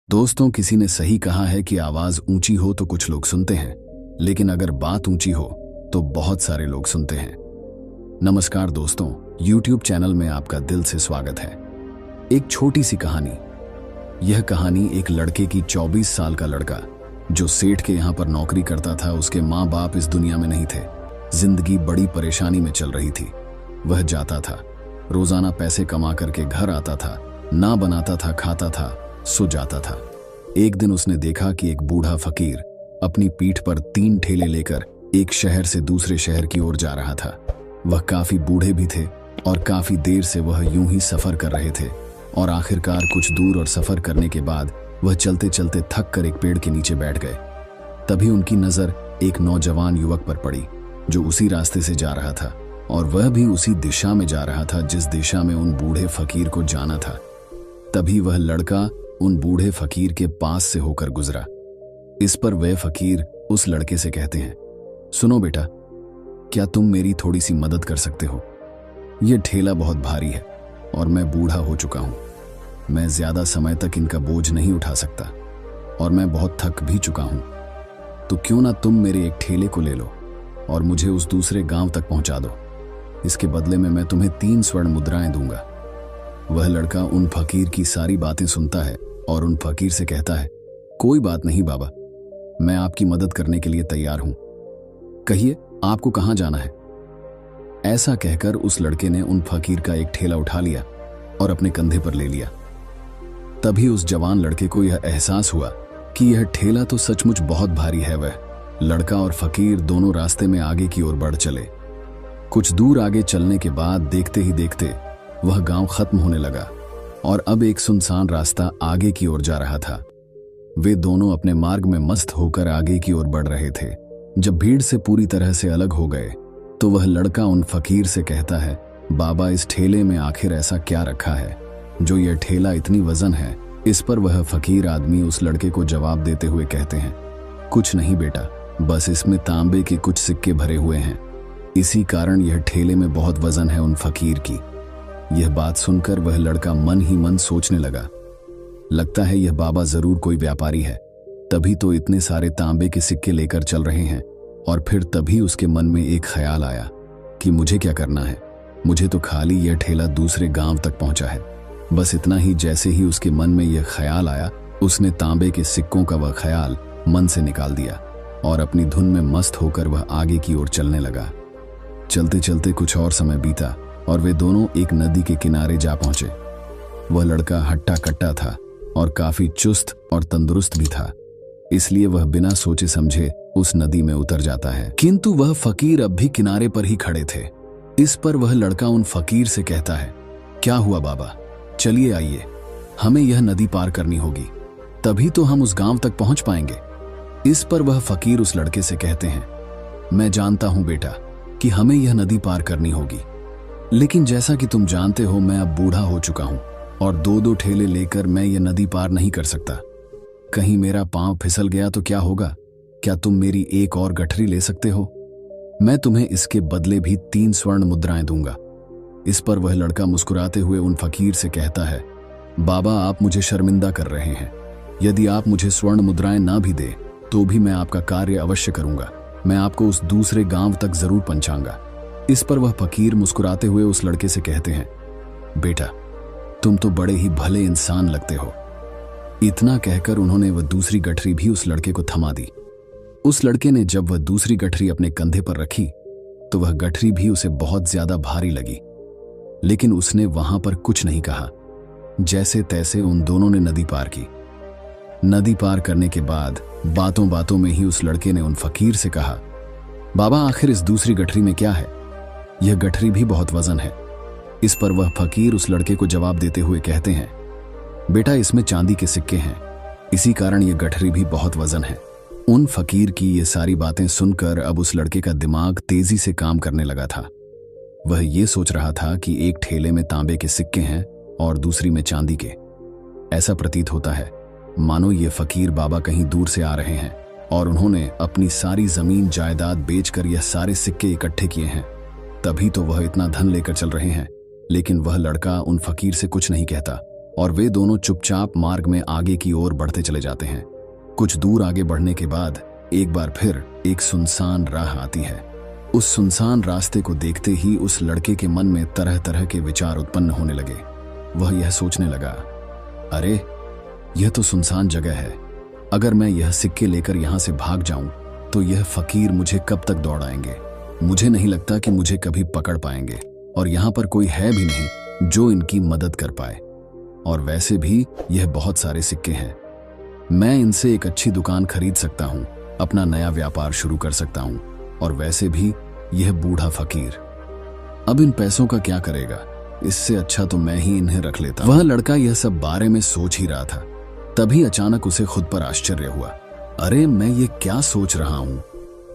दोस्तों, किसी ने सही कहा है कि आवाज ऊंची हो तो कुछ लोग सुनते हैं, लेकिन अगर बात ऊंची हो तो बहुत सारे लोग सुनते हैं। नमस्कार दोस्तों, YouTube चैनल में आपका दिल से स्वागत है। एक छोटी सी कहानी। यह कहानी एक लड़के की 24 साल का लड़का जो सेठ के यहाँ पर नौकरी करता था। उसके माँ बाप इस दुनिया में नहीं थे। जिंदगी बड़ी परेशानी में चल रही थी। वह जाता था, रोजाना पैसे कमा करके घर आता था, ना बनाता था, खाता था, सो जाता था। एक दिन उसने देखा कि एक बूढ़ा फकीर अपनी पीठ पर 3 ठेले लेकर एक शहर से दूसरे शहर की ओर जा रहा था। वह काफी बूढ़े भी थे और काफी देर से वह यूं ही सफर कर रहे थे और आखिरकार कुछ दूर और सफर करने के बाद वह चलते चलते थक कर एक पेड़ के नीचे बैठ गए। तभी उनकी नजर एक नौजवान युवक पर पड़ी जो उसी रास्ते से जा रहा था और वह भी उसी दिशा में जा रहा था जिस दिशा में उन बूढ़े फकीर को जाना था। तभी वह लड़का उन बूढ़े फकीर के पास से होकर गुजरा। इस पर वह फकीर उस लड़के से कहते हैं, सुनो बेटा, क्या तुम मेरी थोड़ी सी मदद कर सकते हो? यह ठेला बहुत भारी है और मैं बूढ़ा हो चुका हूं। मैं ज्यादा समय तक इनका बोझ नहीं उठा सकता और मैं बहुत थक भी चुका हूं। तो क्यों ना तुम मेरे एक ठेले को ले लो और मुझे उस दूसरे गांव तक पहुंचा दो। इसके बदले में मैं तुम्हें 3 स्वर्ण मुद्राएं दूंगा। वह लड़का उन फकीर की सारी बातें सुनता है और उन फकीर से कहता है, कोई बात नहीं बाबा, मैं आपकी मदद करने के लिए तैयार हूं। कहिए, आपको कहां जाना है? ऐसा कहकर उस लड़के ने उन फकीर का एक ठेला उठा लिया और अपने कंधे पर ले लिया। तभी उस जवान लड़के को यह एहसास हुआ कि यह ठेला तो सचमुच बहुत भारी है। वह लड़का और फकीर दोनों रास्ते में आगे की ओर बढ़ चले। कुछ दूर आगे चलने के बाद देखते ही देखते वह गांव खत्म होने लगा और अब एक सुनसान रास्ता आगे की ओर जा रहा था। वे दोनों अपने मार्ग में मस्त होकर आगे की ओर बढ़ रहे थे। जब भीड़ से पूरी तरह से अलग हो गए तो वह लड़का उन फकीर से कहता है, बाबा, इस ठेले में आखिर ऐसा क्या रखा है जो यह ठेला इतनी वजन है? इस पर वह फकीर आदमी उस लड़के को जवाब देते हुए कहते हैं, कुछ नहीं बेटा, बस इसमें तांबे के कुछ सिक्के भरे हुए हैं, इसी कारण यह ठेले में बहुत वजन है उन फकीर की। यह बात सुनकर वह लड़का मन ही मन सोचने लगा, लगता है यह बाबा जरूर कोई व्यापारी है, तभी तो इतने सारे तांबे के सिक्के लेकर चल रहे हैं। और फिर तभी उसके मन में एक ख्याल आया कि मुझे क्या करना है, मुझे तो खाली यह ठेला दूसरे गांव तक पहुंचा है। बस इतना ही। जैसे ही उसके मन में यह ख्याल आया, उसने तांबे के सिक्कों का वह ख्याल मन से निकाल दिया और अपनी धुन में मस्त होकर वह आगे की ओर चलने लगा। चलते चलते कुछ और समय बीता और वे दोनों एक नदी के किनारे जा पहुंचे। वह लड़का हट्टा कट्टा था और काफी चुस्त और तंदुरुस्त भी था, इसलिए वह बिना सोचे समझे उस नदी में उतर जाता है। किंतु वह फकीर अब भी किनारे पर ही खड़े थे। इस पर वह लड़का उन फकीर से कहता है, क्या हुआ बाबा, चलिए आइए, हमें यह नदी पार करनी होगी, तभी तो हम उस गांव तक पहुंच पाएंगे। इस पर वह फकीर उस लड़के से कहते हैं, मैं जानता हूं बेटा कि हमें यह नदी पार करनी होगी, लेकिन जैसा कि तुम जानते हो मैं अब बूढ़ा हो चुका हूं और 2-2 ठेले लेकर मैं यह नदी पार नहीं कर सकता। कहीं मेरा पांव फिसल गया तो क्या होगा? क्या तुम मेरी एक और गठरी ले सकते हो? मैं तुम्हें इसके बदले भी 3 स्वर्ण मुद्राएं दूंगा। इस पर वह लड़का मुस्कुराते हुए उन फकीर से कहता है, बाबा, आप मुझे शर्मिंदा कर रहे हैं। यदि आप मुझे स्वर्ण मुद्राएं ना भी दे तो भी मैं आपका कार्य अवश्य करूंगा। मैं आपको उस दूसरे गांव तक जरूर पहुंचाऊंगा। इस पर वह फकीर मुस्कुराते हुए उस लड़के से कहते हैं, बेटा, तुम तो बड़े ही भले इंसान लगते हो। इतना कहकर उन्होंने वह दूसरी गठरी भी उस लड़के को थमा दी। उस लड़के ने जब वह दूसरी गठरी अपने कंधे पर रखी तो वह गठरी भी उसे बहुत ज्यादा भारी लगी, लेकिन उसने वहां पर कुछ नहीं कहा। जैसे तैसे उन दोनों ने नदी पार की। नदी पार करने के बाद बातों बातों में ही उस लड़के ने उन फकीर से कहा, बाबा, आखिर इस दूसरी गठरी में क्या है? यह गठरी भी बहुत वजन है। इस पर वह फकीर उस लड़के को जवाब देते हुए कहते हैं, बेटा, इसमें चांदी के सिक्के हैं, इसी कारण यह गठरी भी बहुत वजन है। उन फकीर की ये सारी बातें सुनकर अब उस लड़के का दिमाग तेजी से काम करने लगा था। वह ये सोच रहा था कि एक ठेले में तांबे के सिक्के हैं और दूसरी में चांदी के। ऐसा प्रतीत होता है मानो ये फकीर बाबा कहीं दूर से आ रहे हैं और उन्होंने अपनी सारी जमीन जायदाद बेचकर यह सारे सिक्के इकट्ठे किए हैं, तभी तो वह इतना धन लेकर चल रहे हैं। लेकिन वह लड़का उन फकीर से कुछ नहीं कहता और वे दोनों चुपचाप मार्ग में आगे की ओर बढ़ते चले जाते हैं। कुछ दूर आगे बढ़ने के बाद एक बार फिर एक सुनसान राह आती है। उस सुनसान रास्ते को देखते ही उस लड़के के मन में तरह तरह के विचार उत्पन्न होने लगे। वह यह सोचने लगा, अरे यह तो सुनसान जगह है, अगर मैं यह सिक्के लेकर यहां से भाग जाऊं तो यह फकीर मुझे कब तक दौड़ाएंगे। मुझे नहीं लगता कि मुझे कभी पकड़ पाएंगे, और यहां पर कोई है भी नहीं जो इनकी मदद कर पाए। और वैसे भी यह बहुत सारे सिक्के हैं, मैं इनसे एक अच्छी दुकान खरीद सकता हूं, अपना नया व्यापार शुरू कर सकता हूं। और वैसे भी यह बूढ़ा फकीर अब इन पैसों का क्या करेगा, इससे अच्छा तो मैं ही इन्हें रख लेता। वह लड़का यह सब बारे में सोच ही रहा था, तभी अचानक उसे खुद पर आश्चर्य हुआ। अरे मैं ये क्या सोच रहा हूं,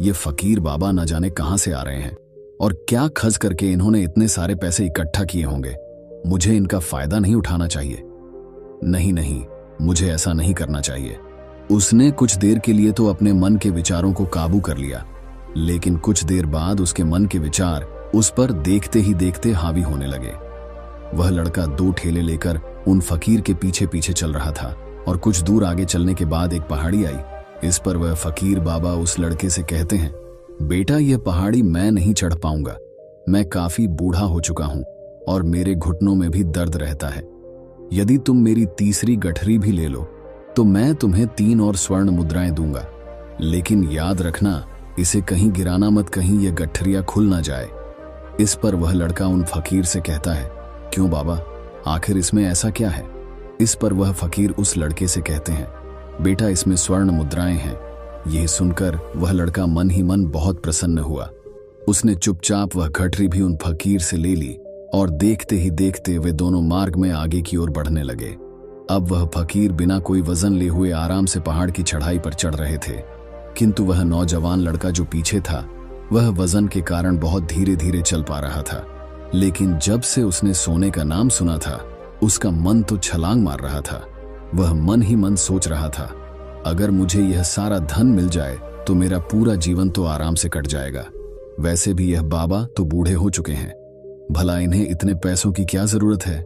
ये फकीर बाबा न जाने कहां से आ रहे हैं और क्या खर्च करके इन्होंने इतने सारे पैसे इकट्ठा किए होंगे। मुझे इनका फायदा नहीं उठाना चाहिए। नहीं नहीं, मुझे ऐसा नहीं करना चाहिए। उसने कुछ देर के लिए तो अपने मन के विचारों को काबू कर लिया, लेकिन कुछ देर बाद उसके मन के विचार उस पर देखते ही देखते हावी होने लगे। वह लड़का 2 ठेले लेकर उन फकीर के पीछे पीछे चल रहा था, और कुछ दूर आगे चलने के बाद एक पहाड़ी आई। इस पर वह फकीर बाबा उस लड़के से कहते हैं, बेटा यह पहाड़ी मैं नहीं चढ़ पाऊंगा, मैं काफी बूढ़ा हो चुका हूं और मेरे घुटनों में भी दर्द रहता है। यदि तुम मेरी तीसरी गठरी भी ले लो तो मैं तुम्हें 3 और स्वर्ण मुद्राएं दूंगा, लेकिन याद रखना इसे कहीं गिराना मत, कहीं यह गठरिया खुल ना जाए। इस पर वह लड़का उन फकीर से कहता है, क्यों बाबा, आखिर इसमें ऐसा क्या है। इस पर वह फकीर उस लड़के से कहते हैं, बेटा इसमें स्वर्ण मुद्राएं हैं। यह सुनकर वह लड़का मन ही मन बहुत प्रसन्न हुआ। उसने चुपचाप वह गठरी भी उन फकीर से ले ली, और देखते ही देखते वे दोनों मार्ग में आगे की ओर बढ़ने लगे। अब वह फकीर बिना कोई वजन लिए हुए आराम से पहाड़ की चढ़ाई पर चढ़ रहे थे, किंतु वह नौजवान लड़का जो पीछे था वह वजन के कारण बहुत धीरे धीरे चल पा रहा था। लेकिन जब से उसने सोने का नाम सुना था उसका मन तो छलांग मार रहा था। वह मन ही मन सोच रहा था, अगर मुझे यह सारा धन मिल जाए तो मेरा पूरा जीवन तो आराम से कट जाएगा। वैसे भी यह बाबा तो बूढ़े हो चुके हैं, भला इन्हें इतने पैसों की क्या जरूरत है,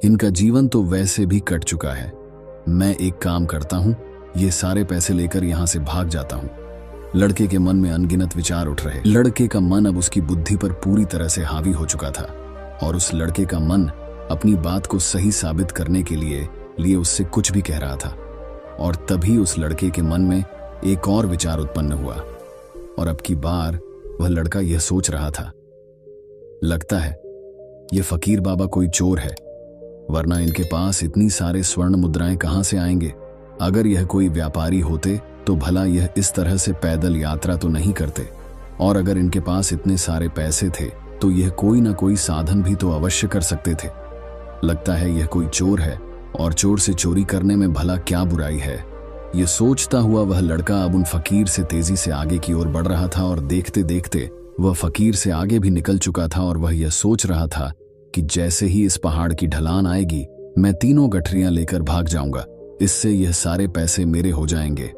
इनका जीवन तो वैसे भी कट चुका है। मैं एक काम करता हूं, ये सारे पैसे लेकर यहां से भाग जाता हूं। लड़के के मन में अनगिनत विचार उठ रहे। लड़के का मन अब उसकी बुद्धि पर पूरी तरह से हावी हो चुका था, और उस लड़के का मन अपनी बात को सही साबित करने के लिए उससे कुछ भी कह रहा था। और तभी उस लड़के के मन में एक और विचार उत्पन्न हुआ, और अब की बार वह लड़का यह सोच रहा था, लगता है यह फकीर बाबा कोई चोर है, वरना इनके पास इतनी सारे स्वर्ण मुद्राएं कहां से आएंगे। अगर यह कोई व्यापारी होते तो भला यह इस तरह से पैदल यात्रा तो नहीं करते, और अगर इनके पास इतने सारे पैसे थे तो यह कोई ना कोई साधन भी तो अवश्य कर सकते थे। लगता है यह कोई चोर है, और चोर से चोरी करने में भला क्या बुराई है। यह सोचता हुआ वह लड़का अब उन फकीर से तेजी से आगे की ओर बढ़ रहा था, और देखते देखते वह फकीर से आगे भी निकल चुका था। और वह यह सोच रहा था कि जैसे ही इस पहाड़ की ढलान आएगी मैं 3 गठरियां लेकर भाग जाऊंगा, इससे यह सारे पैसे मेरे हो जाएंगे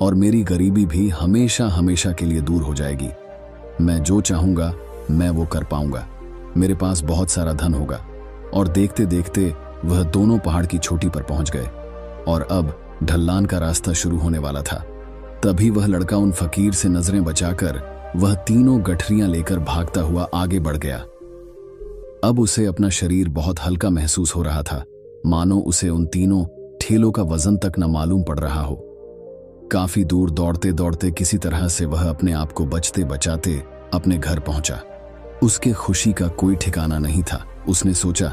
और मेरी गरीबी भी हमेशा हमेशा के लिए दूर हो जाएगी। मैं जो चाहूंगा मैं वो कर पाऊंगा, मेरे पास बहुत सारा धन होगा। और देखते देखते वह दोनों पहाड़ की चोटी पर पहुंच गए, और अब ढलान का रास्ता शुरू होने वाला था। तभी वह लड़का उन फकीर से नजरें बचाकर वह 3 गठरियां लेकर भागता हुआ आगे बढ़ गया। अब उसे अपना शरीर बहुत हल्का महसूस हो रहा था, मानो उसे उन 3 ठेलों का वजन तक न मालूम पड़ रहा हो। काफी दूर दौड़ते दौड़ते किसी तरह से वह अपने आप को बचते बचाते अपने घर पहुंचा। उसके खुशी का कोई ठिकाना नहीं था। उसने सोचा,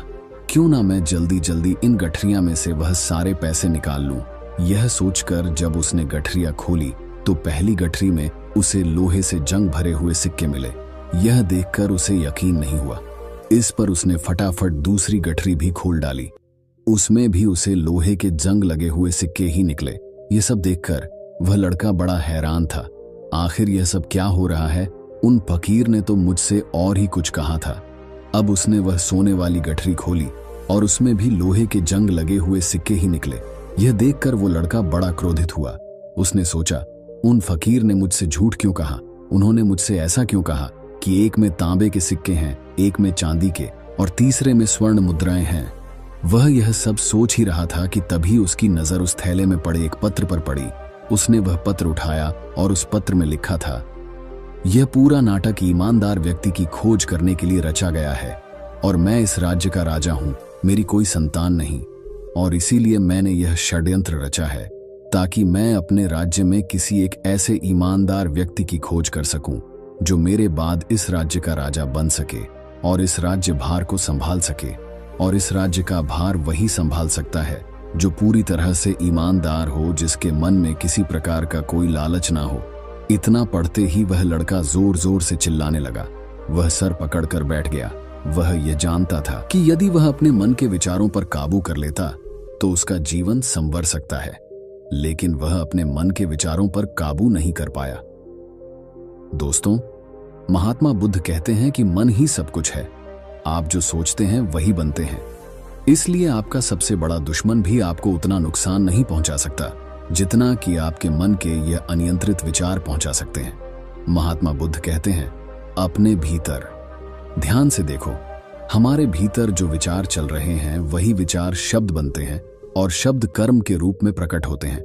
क्यों ना मैं जल्दी जल्दी इन गठरियां में से वह सारे पैसे निकाल लूं। यह सोचकर जब उसने गठरियां खोली तो पहली गठरी में उसे लोहे से जंग भरे हुए सिक्के मिले। यह देखकर उसे यकीन नहीं हुआ। इस पर उसने फटाफट दूसरी गठरी भी खोल डाली, उसमें भी उसे लोहे के जंग लगे हुए सिक्के ही निकले। ये सब देखकर वह लड़का बड़ा हैरान था। आखिर यह सब क्या हो रहा है? उन फकीर ने तो मुझसे और ही कुछ कहा था। अब उसने वह सोने वाली गठरी खोली और उसमें भी लोहे के जंग लगे हुए सिक्के ही निकले। यह देखकर वो लड़का बड़ा क्रोधित हुआ। उसने सोचा, उन फकीर ने मुझसे झूठ क्यों कहा? उन्होंने मुझसे ऐसा क्यों कहा कि एक में तांबे के सिक्के हैं, एक में चांदी के और तीसरे में स्वर्ण मुद्राएं हैं? वह यह सब सोच ही रहा था कि तभी उसकी नजर उस थैले में पड़े एक पत्र पर पड़ी। उसने वह पत्र उठाया और उस पत्र में लिखा था, यह पूरा नाटक ईमानदार व्यक्ति की खोज करने के लिए रचा गया है और मैं इस राज्य का राजा हूं। मेरी कोई संतान नहीं और इसीलिए मैंने यह षड्यंत्र रचा है ताकि मैं अपने राज्य में किसी एक ऐसे ईमानदार व्यक्ति की खोज कर सकूं जो मेरे बाद इस राज्य का राजा बन सके और इस राज्य भार को संभाल सके। और इस राज्य का भार वही संभाल सकता है जो पूरी तरह से ईमानदार हो, जिसके मन में किसी प्रकार का कोई लालच ना हो। इतना पढ़ते ही वह लड़का जोर जोर से चिल्लाने लगा। वह सर पकड़कर बैठ गया। वह यह जानता था कि यदि वह अपने मन के विचारों पर काबू कर लेता तो उसका जीवन संवर सकता है, लेकिन वह अपने मन के विचारों पर काबू नहीं कर पाया। दोस्तों, महात्मा बुद्ध कहते हैं कि मन ही सब कुछ है। आप जो सोचते हैं वही बनते हैं। इसलिए आपका सबसे बड़ा दुश्मन भी आपको उतना नुकसान नहीं पहुंचा सकता जितना कि आपके मन के यह अनियंत्रित विचार पहुंचा सकते हैं। महात्मा बुद्ध कहते हैं, अपने भीतर ध्यान से देखो। हमारे भीतर जो विचार चल रहे हैं वही विचार शब्द बनते हैं और शब्द कर्म के रूप में प्रकट होते हैं।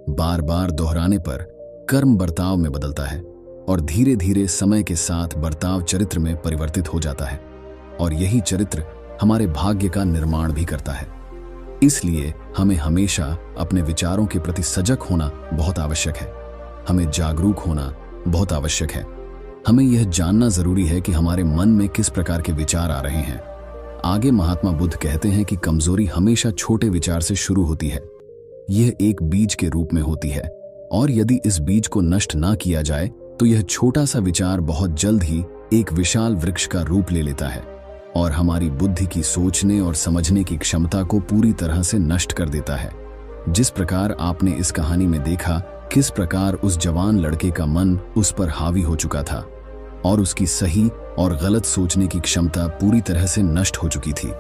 बार बार दोहराने पर कर्म बर्ताव में बदलता है और धीरे धीरे समय के साथ बर्ताव चरित्र में परिवर्तित हो जाता है और यही चरित्र हमारे भाग्य का निर्माण भी करता है। इसलिए हमें हमेशा अपने विचारों के प्रति सजग होना बहुत आवश्यक है। हमें जागरूक होना बहुत आवश्यक है। हमें यह जानना जरूरी है कि हमारे मन में किस प्रकार के विचार आ रहे हैं। आगे महात्मा बुद्ध कहते हैं कि कमजोरी हमेशा छोटे विचार से शुरू होती है। यह एक बीज के रूप में होती है और यदि इस बीज को नष्ट ना किया जाए तो यह छोटा सा विचार बहुत जल्द ही एक विशाल वृक्ष का रूप ले लेता है और हमारी बुद्धि की सोचने और समझने की क्षमता को पूरी तरह से नष्ट कर देता है। जिस प्रकार आपने इस कहानी में देखा किस प्रकार उस जवान लड़के का मन उस पर हावी हो चुका था और उसकी सही और गलत सोचने की क्षमता पूरी तरह से नष्ट हो चुकी थी,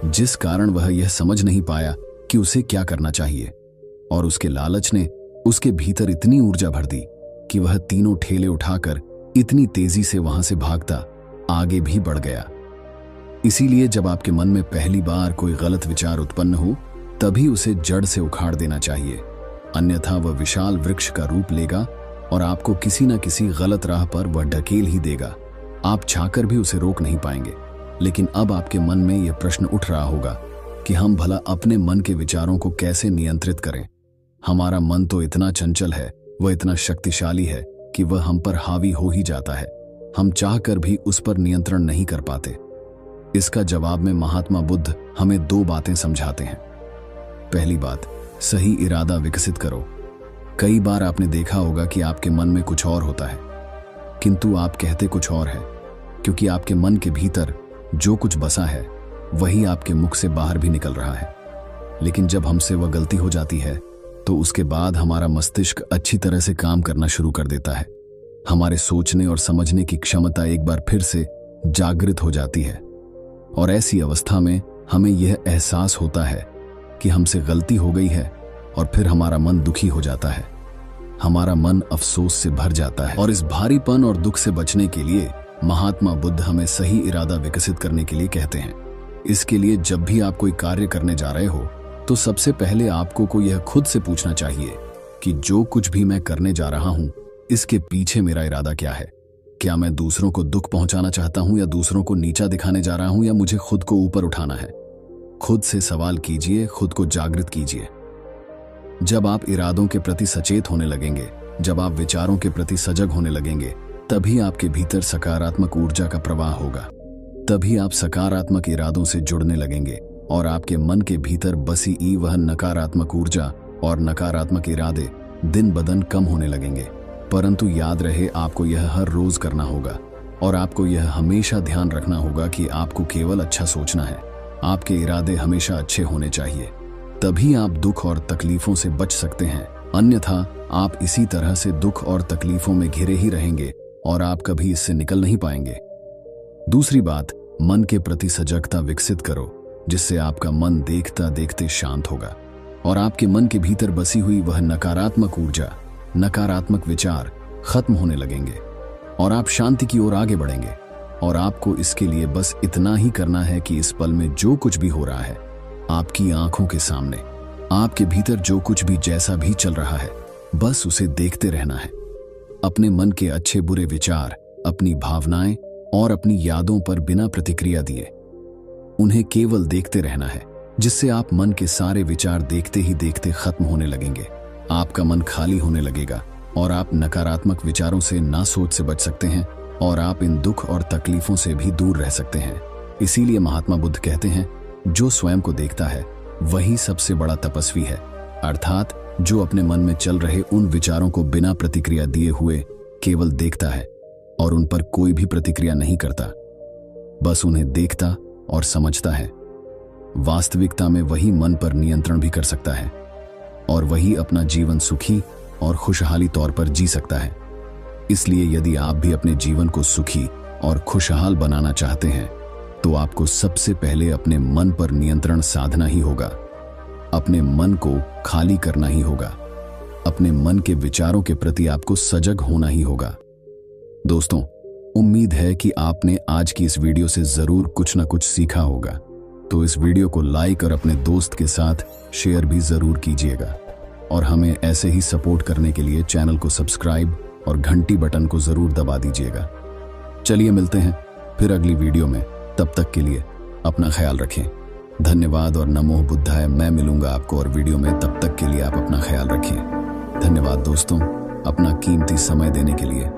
जिस कारण वह यह समझ नहीं पाया कि उसे क्या करना चाहिए। और उसके लालच ने उसके भीतर इतनी ऊर्जा भर दी कि वह तीनों ठेले उठाकर इतनी तेजी से वहां से भागता आगे भी बढ़ गया। इसीलिए जब आपके मन में पहली बार कोई गलत विचार उत्पन्न हो तभी उसे जड़ से उखाड़ देना चाहिए, अन्यथा वह विशाल वृक्ष का रूप लेगा और आपको किसी न किसी गलत राह पर वह ढकेल ही देगा। आप चाहकर भी उसे रोक नहीं पाएंगे। लेकिन अब आपके मन में यह प्रश्न उठ रहा होगा कि हम भला अपने मन के विचारों को कैसे नियंत्रित करें। हमारा मन तो इतना चंचल है, वह इतना शक्तिशाली है कि वह हम पर हावी हो ही जाता है। हम चाहकर भी उस पर नियंत्रण नहीं कर पाते। इसका जवाब में महात्मा बुद्ध हमें दो बातें समझाते हैं। पहली बात, सही इरादा विकसित करो। कई बार आपने देखा होगा कि आपके मन में कुछ और होता है किंतु आप कहते कुछ और है, क्योंकि आपके मन के भीतर जो कुछ बसा है वही आपके मुख से बाहर भी निकल रहा है। लेकिन जब हमसे वह गलती हो जाती है तो उसके बाद हमारा मस्तिष्क अच्छी तरह से काम करना शुरू कर देता है। हमारे सोचने और समझने की क्षमता एक बार फिर से जागृत हो जाती है और ऐसी अवस्था में हमें यह एहसास होता है कि हमसे गलती हो गई है और फिर हमारा मन दुखी हो जाता है। हमारा मन अफसोस से भर जाता है और इस भारीपन और दुख से बचने के लिए महात्मा बुद्ध हमें सही इरादा विकसित करने के लिए कहते हैं। इसके लिए जब भी आप कोई कार्य करने जा रहे हो तो सबसे पहले आपको को यह खुद से पूछना चाहिए कि जो कुछ भी मैं करने जा रहा हूं इसके पीछे मेरा इरादा क्या है। क्या मैं दूसरों को दुख पहुंचाना चाहता हूं या दूसरों को नीचा दिखाने जा रहा हूं या मुझे खुद को ऊपर उठाना है। खुद से सवाल कीजिए, खुद को जागृत कीजिए। जब आप इरादों के प्रति सचेत होने लगेंगे, जब आप विचारों के प्रति सजग होने लगेंगे, तभी आपके भीतर सकारात्मक ऊर्जा का प्रवाह होगा। तभी आप सकारात्मक इरादों से जुड़ने लगेंगे और आपके मन के भीतर बसी वह नकारात्मक ऊर्जा और नकारात्मक इरादे दिन ब दिन कम होने लगेंगे। परंतु याद रहे, आपको यह हर रोज करना होगा और आपको यह हमेशा ध्यान रखना होगा कि आपको केवल अच्छा सोचना है। आपके इरादे हमेशा अच्छे होने चाहिए, तभी आप दुख और तकलीफों से बच सकते हैं। अन्यथा आप इसी तरह से दुख और तकलीफों में घिरे ही रहेंगे और आप कभी इससे निकल नहीं पाएंगे। दूसरी बात, मन के प्रति सजगता विकसित करो, जिससे आपका मन देखता देखते शांत होगा और आपके मन के भीतर बसी हुई वह नकारात्मक ऊर्जा, नकारात्मक विचार खत्म होने लगेंगे और आप शांति की ओर आगे बढ़ेंगे। और आपको इसके लिए बस इतना ही करना है कि इस पल में जो कुछ भी हो रहा है आपकी आंखों के सामने। आपके भीतर जो कुछ भी जैसा भी चल रहा है, बस उसे देखते रहना है। अपने मन के अच्छे बुरे विचार, अपनी भावनाएं और अपनी यादों पर बिना प्रतिक्रिया दिए उन्हें केवल देखते रहना है, जिससे आप मन के सारे विचार देखते ही देखते खत्म होने लगेंगे। आपका मन खाली होने लगेगा और आप नकारात्मक विचारों से ना सोच से बच सकते हैं और आप इन दुख और तकलीफों से भी दूर रह सकते हैं। इसीलिए महात्मा बुद्ध कहते हैं, जो स्वयं को देखता है वही सबसे बड़ा तपस्वी है। अर्थात जो अपने मन में चल रहे उन विचारों को बिना प्रतिक्रिया दिए हुए केवल देखता है और उन पर कोई भी प्रतिक्रिया नहीं करता, बस उन्हें देखता और समझता है। वास्तविकता में वही मन पर नियंत्रण भी कर सकता है और वही अपना जीवन सुखी और खुशहाली तौर पर जी सकता है। इसलिए यदि आप भी अपने जीवन को सुखी और खुशहाल बनाना चाहते हैं तो आपको सबसे पहले अपने मन पर नियंत्रण साधना ही होगा। अपने मन को खाली करना ही होगा। अपने मन के विचारों के प्रति आपको सजग होना ही होगा। दोस्तों, उम्मीद है कि आपने आज की इस वीडियो से जरूर कुछ ना कुछ सीखा होगा। तो इस वीडियो को लाइक और अपने दोस्त के साथ शेयर भी जरूर कीजिएगा और हमें ऐसे ही सपोर्ट करने के लिए चैनल को सब्सक्राइब और घंटी बटन को जरूर दबा दीजिएगा। चलिए मिलते हैं फिर अगली वीडियो में। तब तक के लिए अपना ख्याल रखें। धन्यवाद और नमो बुद्धाय। मैं मिलूंगा आपको और वीडियो में। तब तक के लिए आप अपना ख्याल रखें। धन्यवाद दोस्तों, अपना कीमती समय देने के लिए।